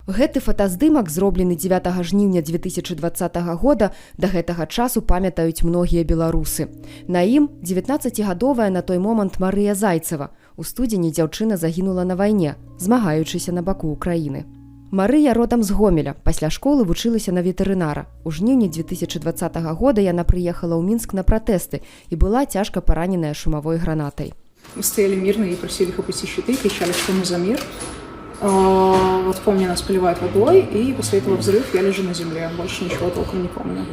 Гэты фотаздымак, зроблены 9 жніўня 2020 года, да гэтага часу памятаюць многія беларусы. На ім 19гадовая на той момант Марыя Зайцева. У студзені дзяўчына загінула на вайне, змагаючыся на баку Украіны. Марыя родам з Гомеля, пасля школы вучылася на ветэрынара. У жніўні 2020 года яна прыехала ў Мінск на пратэсты і была цяжка параненая шумавой гранатай. Мы стояли мирно и просили их опустить щиты, кричали, что мы за мир. Вот помню, нас поливают водой, и после этого взрыв, я лежу на земле, больше ничего толком не помню.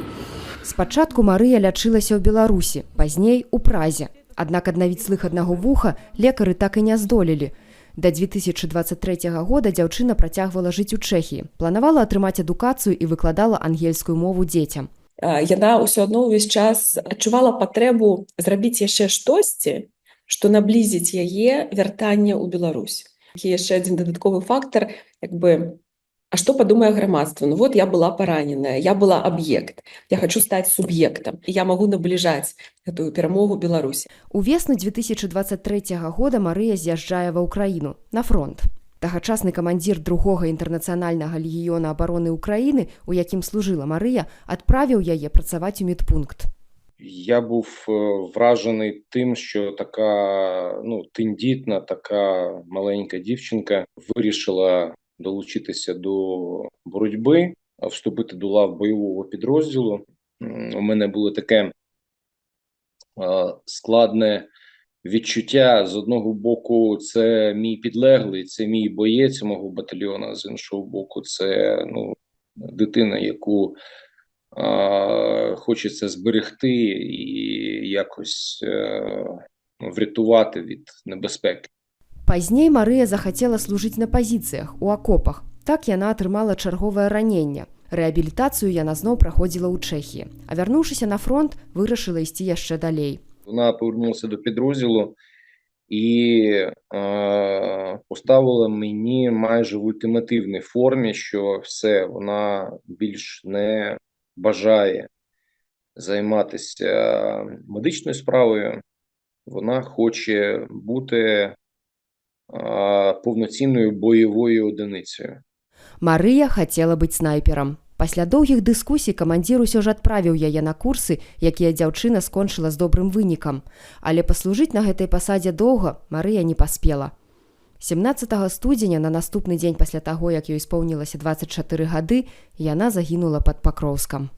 Спачатку Марыя лячылася ў Беларусі, пазней у Празе. Аднак аднавіць слых аднаго вуха лекары так і не здолелі. Да 2023 года дзяўчына працягвала жыць у Чэхіі, планавала атрымаць адукацыю і выкладала ангельскую мову дзецям. Яна ўсё адно ўвесь час адчувала патрэбу зрабіць яшчэ штосьці, што наблізіць яе вяртанне ў Беларусь. І яшчэ адзін дадатковы фактар, а што падумае грамадства? Ну вот я была параненая, я была аб'ект, я хочу стаць суб'ектам, і я магу набліжаць гэтую перамогу Беларусі. У весну 2023 года Марыя з'язджае ва ўкраіну, на фронт. Тагачасны камандзір 2-го інтэрнацыянальнага легіёна абароны Украіны, у якім служыла Марыя, адправіў яе працаваць у медпункт. Я був вражений тим, що така тендітна, така маленька дівчинка вирішила долучитися до боротьби, вступити до лав бойового підрозділу. У мене було таке складне відчуття. З одного боку, це мій підлеглий, це мій боєць мого батальйону, з іншого боку, це дитина, яку хочеться зберегти і якось врятувати від небезпеки. Пазней Марыя захацела служыць на пазіцыях, у акопах. Так яна атрымала чарговае раненне. Рэабілітацыю яна зноў праходзіла ў Чэхіі. А вярнуўшыся на фронт, вырашыла ісці яшчэ далей. Вона повернулася до підрозділу і поставила мені майже в ультимативній формі, що все, вона більш не бажає займатися медичною справою, вона хоче бути повноцінною бойовою одиницею. Марыя хацела быць снайперам. Пасля доўгіх дыскусій камандзір усё ж адправіў яе на курсы, якія дзяўчына скончыла з добрым вынікам. Але паслужыць на гэтай пасадзе доўга Марыя не паспела. 17 студзеня, на наступны дзень пасля таго, як ёй споўнілася 24 гады, яна загінула пад Пакроўскам.